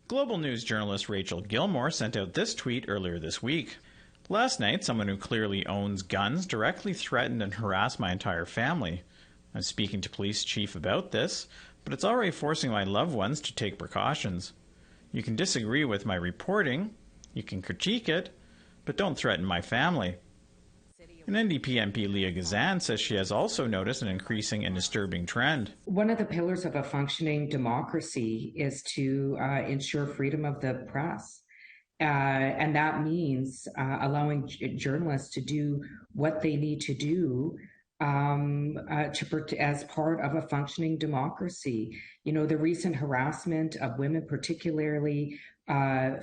Global News journalist Rachel Gilmore sent out this tweet earlier this week. Last night, someone who clearly owns guns directly threatened and harassed my entire family. I'm speaking to police chief about this, but it's already forcing my loved ones to take precautions. You can disagree with my reporting, you can critique it, but don't threaten my family. An NDP MP, Leah Gazan, says she has also noticed an increasing and disturbing trend. One of the pillars of a functioning democracy is to ensure freedom of the press. And that means allowing journalists to do what they need to do as part of a functioning democracy. You know, the recent harassment of women, particularly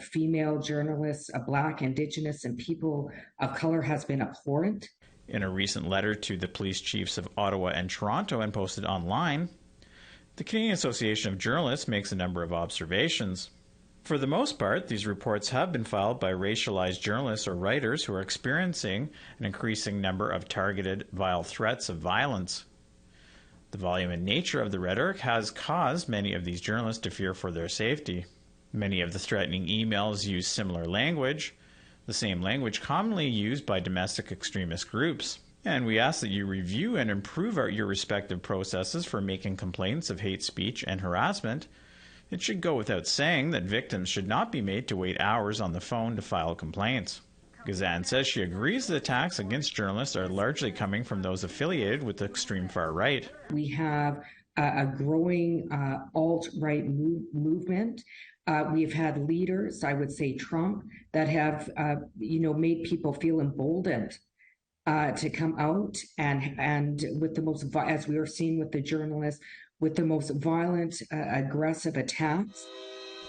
female journalists, Black, Indigenous, and people of color, has been abhorrent. In a recent letter to the police chiefs of Ottawa and Toronto and posted online, the Canadian Association of Journalists makes a number of observations. For the most part, these reports have been filed by racialized journalists or writers who are experiencing an increasing number of targeted, vile threats of violence. The volume and nature of the rhetoric has caused many of these journalists to fear for their safety. Many of the threatening emails use similar language, the same language commonly used by domestic extremist groups. And we ask that you review and improve your respective processes for making complaints of hate speech and harassment. It should go without saying that victims should not be made to wait hours on the phone to file complaints. Gazan says she agrees that attacks against journalists are largely coming from those affiliated with the extreme far right. We have a growing alt-right movement. We've had leaders, I would say Trump, that have made people feel emboldened to come out and with the most, as we were seeing with the journalists, with the most violent, aggressive attacks.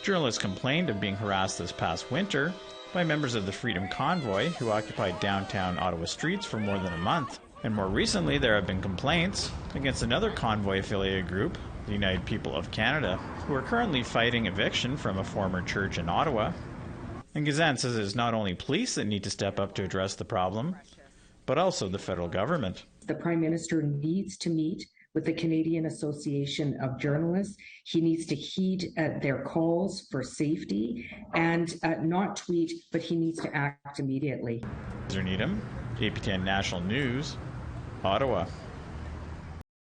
Journalists complained of being harassed this past winter by members of the Freedom Convoy who occupied downtown Ottawa streets for more than a month. And more recently, there have been complaints against another convoy-affiliated group, the United People of Canada, who are currently fighting eviction from a former church in Ottawa. And Gazan says it is not only police that need to step up to address the problem, but also the federal government. The Prime Minister needs to meet with the Canadian Association of Journalists. He needs to heed their calls for safety and not tweet, but he needs to act immediately. Needham, APTN National News, Ottawa.